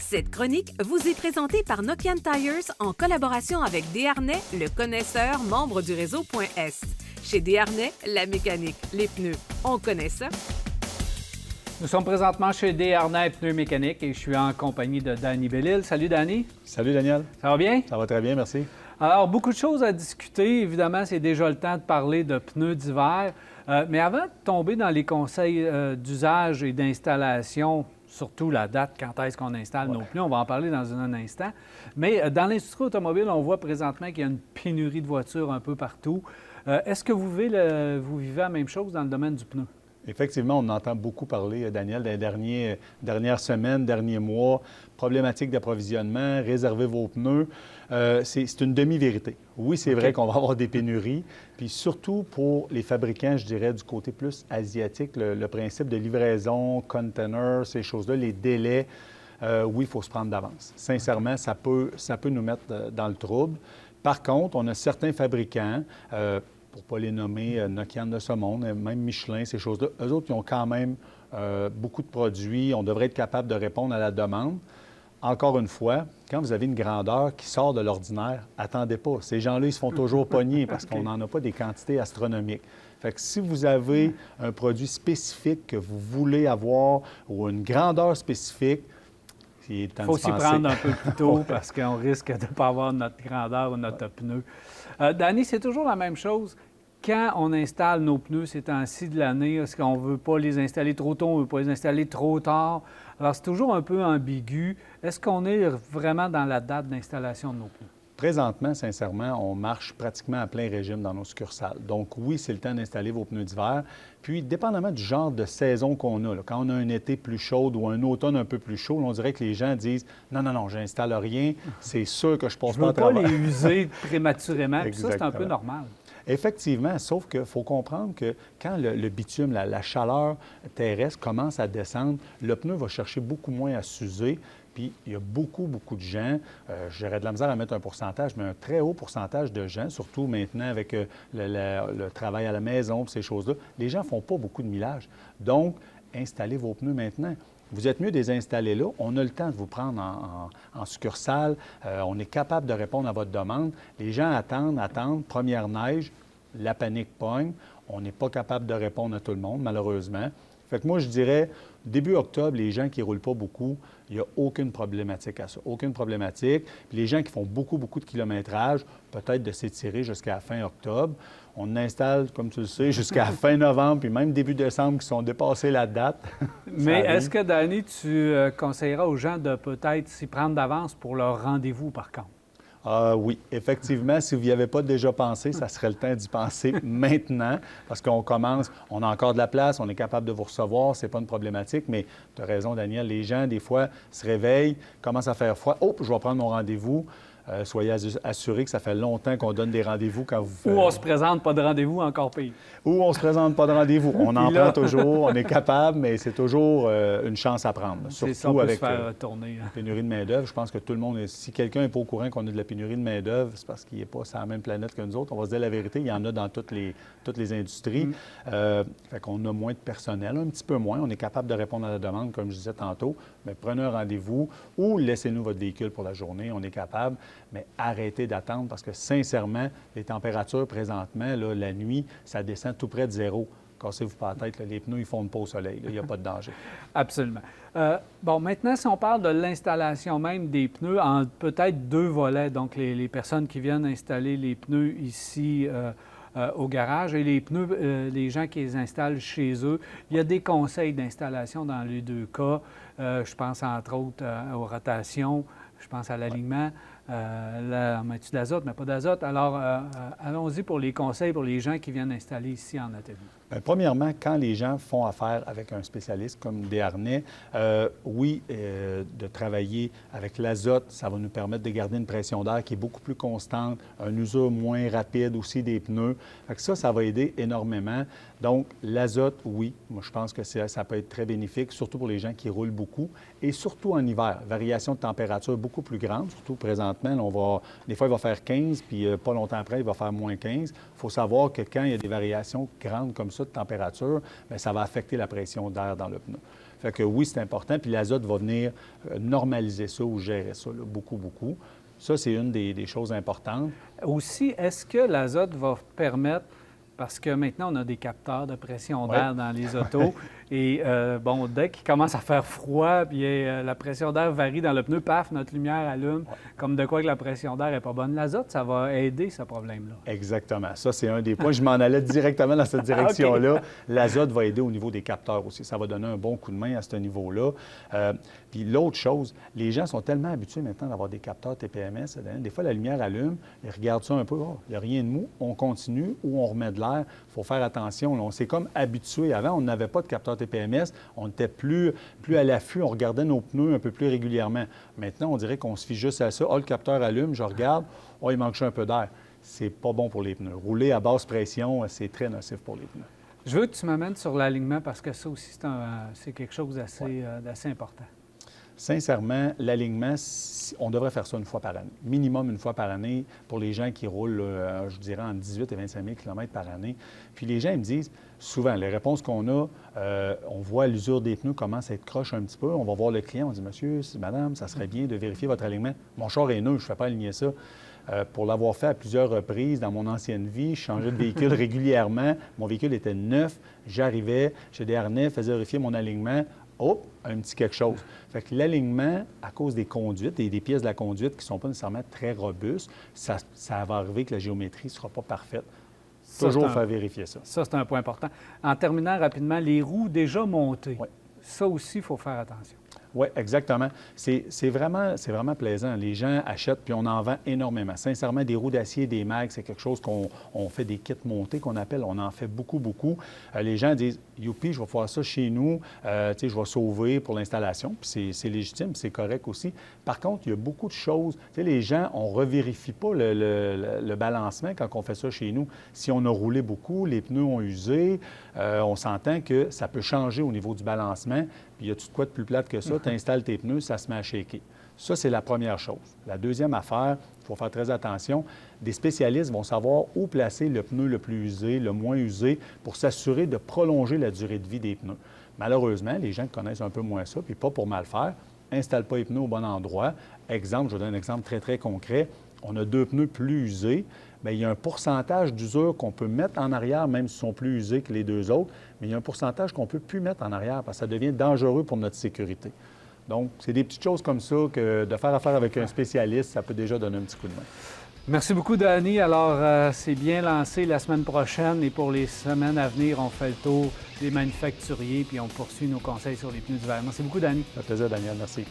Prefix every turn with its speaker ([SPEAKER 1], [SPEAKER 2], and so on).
[SPEAKER 1] Cette chronique vous est présentée par Nokian Tires en collaboration avec Desharnais, le connaisseur membre du réseau Point S. Chez Desharnais, la mécanique, les pneus, on connaît ça.
[SPEAKER 2] Nous sommes présentement chez Desharnais Pneus Mécaniques et je suis en compagnie de Danny Bellil. Salut Danny.
[SPEAKER 3] Salut Daniel.
[SPEAKER 2] Ça va bien?
[SPEAKER 3] Ça va très bien, merci.
[SPEAKER 2] Alors, beaucoup de choses à discuter. Évidemment, c'est déjà le temps de parler de pneus d'hiver. Mais avant de tomber dans les conseils d'usage et d'installation, surtout la date, quand est-ce qu'on installe nos pneus, on va en parler dans un instant. Mais dans l'industrie automobile, on voit présentement qu'il y a une pénurie de voitures un peu partout. Est-ce que vous vivez la même chose dans le domaine du pneu?
[SPEAKER 3] Effectivement, on entend beaucoup parler, Daniel, dans les dernières semaines, derniers mois, problématiques d'approvisionnement, réservez vos pneus. C'est une demi-vérité. Oui, c'est vrai qu'on va avoir des pénuries, puis surtout pour les fabricants, je dirais, du côté plus asiatique, le principe de livraison, container, ces choses-là, les délais, oui, il faut se prendre d'avance. Sincèrement, ça peut nous mettre dans le trouble. Par contre, on a certains fabricants, pour ne pas les nommer, Nokian de ce monde, même Michelin, ces choses-là, eux autres, ils ont quand même beaucoup de produits. On devrait être capable de répondre à la demande. Encore une fois, quand vous avez une grandeur qui sort de l'ordinaire, attendez pas. Ces gens-là, ils se font toujours pogner parce qu'on n'en a pas des quantités astronomiques. Fait que si vous avez un produit spécifique que vous voulez avoir ou une grandeur spécifique, il
[SPEAKER 2] faut s'y prendre un peu plus tôt parce qu'on risque de ne pas avoir notre grandeur ou notre pneu. Danny, c'est toujours la même chose. Quand on installe nos pneus ces temps-ci de l'année, est-ce qu'on ne veut pas les installer trop tôt, on ne veut pas les installer trop tard? Alors, c'est toujours un peu ambigu. Est-ce qu'on est vraiment dans la date d'installation de nos pneus?
[SPEAKER 3] Présentement, sincèrement, on marche pratiquement à plein régime dans nos succursales. Donc oui, c'est le temps d'installer vos pneus d'hiver. Puis, dépendamment du genre de saison qu'on a, quand on a un été plus chaud ou un automne un peu plus chaud, on dirait que les gens disent « Non, j'installe rien, c'est sûr que je passe pas à travers. »
[SPEAKER 2] Je ne veux pas les user prématurément, puis ça, c'est un peu normal.
[SPEAKER 3] Effectivement, sauf qu'il faut comprendre que quand le bitume, la chaleur terrestre commence à descendre, le pneu va chercher beaucoup moins à s'user. Puis il y a beaucoup de gens, j'aurais de la misère à mettre un pourcentage, mais un très haut pourcentage de gens, surtout maintenant avec le travail à la maison, ces choses-là, les gens ne font pas beaucoup de millage. Donc, installez vos pneus maintenant. Vous êtes mieux de les installer là. On a le temps de vous prendre en succursale. On est capable de répondre à votre demande. Les gens attendent. Première neige, la panique pogne. On n'est pas capable de répondre à tout le monde, malheureusement. Fait que moi, je dirais, début octobre, les gens qui ne roulent pas beaucoup, il n'y a aucune problématique à ça. Aucune problématique. Puis les gens qui font beaucoup de kilométrage, peut-être de s'étirer jusqu'à la fin octobre. On installe, comme tu le sais, jusqu'à la fin novembre, puis même début décembre, qui sont dépassés la date.
[SPEAKER 2] Mais est-ce que, Danny, tu conseilleras aux gens de peut-être s'y prendre d'avance pour leur rendez-vous, par contre?
[SPEAKER 3] Oui, effectivement, si vous n'y avez pas déjà pensé, ça serait le temps d'y penser maintenant, parce qu'on commence, on a encore de la place, on est capable de vous recevoir, c'est pas une problématique, mais tu as raison, Daniel, les gens, des fois, se réveillent, commencent à faire froid. « Oh, je vais prendre mon rendez-vous. » Soyez assurés que ça fait longtemps qu'on donne des rendez-vous quand vous faites...
[SPEAKER 2] Ou on se présente pas de rendez-vous, encore pire.
[SPEAKER 3] Ou on se présente pas de rendez-vous. On en prend toujours, on est capable, mais c'est toujours une chance à prendre.
[SPEAKER 2] Surtout
[SPEAKER 3] ça, on peut
[SPEAKER 2] avec
[SPEAKER 3] se faire
[SPEAKER 2] tourner.
[SPEAKER 3] La pénurie de main-d'œuvre, je pense que tout le monde... Si quelqu'un n'est pas au courant qu'on a de la pénurie de main-d'œuvre, c'est parce qu'il n'est pas sur la même planète que nous autres. On va se dire la vérité, il y en a dans toutes les industries. Fait qu'on a moins de personnel, un petit peu moins. On est capable de répondre à la demande, comme je disais tantôt. Mais prenez un rendez-vous ou laissez-nous votre véhicule pour la journée. On est capable. Mais arrêtez d'attendre parce que, sincèrement, les températures présentement, là, la nuit, ça descend tout près de zéro. Cassez-vous pas la tête, là, les pneus, ils ne fondent pas au soleil. Il n'y a pas de danger.
[SPEAKER 2] Absolument. Bon, maintenant, si on parle de l'installation même des pneus en peut-être deux volets, donc les personnes qui viennent installer les pneus ici au garage et les pneus, les gens qui les installent chez eux, il y a des conseils d'installation dans les deux cas. Je pense entre autres aux rotations, je pense à l'alignement. On met-tu de l'azote, mais pas d'azote. Alors, allons-y pour les conseils pour les gens qui viennent installer ici en atelier.
[SPEAKER 3] Bien, premièrement, quand les gens font affaire avec un spécialiste comme Desharnais, oui, de travailler avec l'azote, ça va nous permettre de garder une pression d'air qui est beaucoup plus constante, un usure moins rapide aussi des pneus. Fait que ça va aider énormément. Donc, l'azote, oui, moi je pense que ça peut être très bénéfique, surtout pour les gens qui roulent beaucoup et surtout en hiver. Variation de température beaucoup plus grande, surtout présentement. Là, des fois, il va faire 15, puis pas longtemps après, il va faire moins 15. Il faut savoir que quand il y a des variations grandes comme ça de température, bien, ça va affecter la pression d'air dans le pneu. Fait que oui, c'est important, puis l'azote va venir normaliser ça ou gérer ça, là, beaucoup, beaucoup. Ça, c'est une des choses importantes.
[SPEAKER 2] Aussi, est-ce que l'azote va permettre, parce que maintenant, on a des capteurs de pression d'air dans les autos, et bon, dès qu'il commence à faire froid, puis la pression d'air varie dans le pneu, paf, notre lumière allume, comme de quoi que la pression d'air n'est pas bonne. L'azote, ça va aider ce problème-là.
[SPEAKER 3] Exactement. Ça, c'est un des points. Je m'en allais directement dans cette direction-là. Okay. L'azote va aider au niveau des capteurs aussi. Ça va donner un bon coup de main à ce niveau-là. Puis l'autre chose, les gens sont tellement habitués maintenant d'avoir des capteurs TPMS. Des fois, la lumière allume, ils regardent ça un peu, oh, il n'y a rien de mou, on continue ou on remet de l'air. Il faut faire attention. Là, on s'est comme habitué. Avant, on n'avait pas de capteur TPMS. On était plus à l'affût. On regardait nos pneus un peu plus régulièrement. Maintenant, on dirait qu'on se fie juste à ça. Oh, le capteur allume, je regarde. Oh, il manque un peu d'air. C'est pas bon pour les pneus. Rouler à basse pression, c'est très nocif pour les pneus.
[SPEAKER 2] Je veux que tu m'amènes sur l'alignement parce que ça aussi, c'est quelque chose d'assez important.
[SPEAKER 3] Sincèrement, l'alignement, on devrait faire ça une fois par année. Minimum une fois par année pour les gens qui roulent, je dirais, entre 18 et 25 000 km par année. Puis les gens ils me disent, souvent, les réponses qu'on a, on voit l'usure des pneus commence à être croche un petit peu. On va voir le client, on dit, monsieur, madame, ça serait bien de vérifier votre alignement. Mon char est neuf, je ne fais pas aligner ça. Pour l'avoir fait à plusieurs reprises dans mon ancienne vie, je changeais de véhicule régulièrement. Mon véhicule était neuf. J'arrivais, j'ai des harnais, faisais vérifier mon alignement. Hop, un petit quelque chose. Fait que l'alignement, à cause des conduites et des pièces de la conduite qui ne sont pas nécessairement très robustes, ça va arriver que la géométrie ne sera pas parfaite. Toujours faire vérifier ça.
[SPEAKER 2] Ça, c'est un point important. En terminant rapidement, les roues déjà montées, ça aussi, il faut faire attention.
[SPEAKER 3] Oui, exactement. C'est vraiment plaisant. Les gens achètent, puis on en vend énormément. Sincèrement, des roues d'acier, des mags, c'est quelque chose qu'on fait des kits montés qu'on appelle. On en fait beaucoup, beaucoup. Les gens disent, youpi, je vais faire ça chez nous. Je vais sauver pour l'installation. Puis c'est légitime, c'est correct aussi. Par contre, il y a beaucoup de choses. Les gens, on ne revérifie pas le balancement quand on fait ça chez nous. Si on a roulé beaucoup, les pneus ont usé, on s'entend que ça peut changer au niveau du balancement. Puis, y a-tu de quoi de plus plate que ça? Tu installes tes pneus, ça se met à shaker. Ça, c'est la première chose. La deuxième affaire, il faut faire très attention. Des spécialistes vont savoir où placer le pneu le plus usé, le moins usé, pour s'assurer de prolonger la durée de vie des pneus. Malheureusement, les gens connaissent un peu moins ça, puis pas pour mal faire, n'installent pas les pneus au bon endroit. Exemple, je vous donne un exemple très, très concret. On a deux pneus plus usés. Bien, il y a un pourcentage d'usure qu'on peut mettre en arrière, même s'ils sont plus usés que les deux autres, mais il y a un pourcentage qu'on ne peut plus mettre en arrière parce que ça devient dangereux pour notre sécurité. Donc, c'est des petites choses comme ça que de faire affaire avec un spécialiste, ça peut déjà donner un petit coup de main.
[SPEAKER 2] Merci beaucoup, Danny. Alors, c'est bien lancé la semaine prochaine et pour les semaines à venir, on fait le tour des manufacturiers puis on poursuit nos conseils sur les pneus d'hiver. Merci beaucoup, Danny.
[SPEAKER 3] Ça fait plaisir, Daniel. Merci.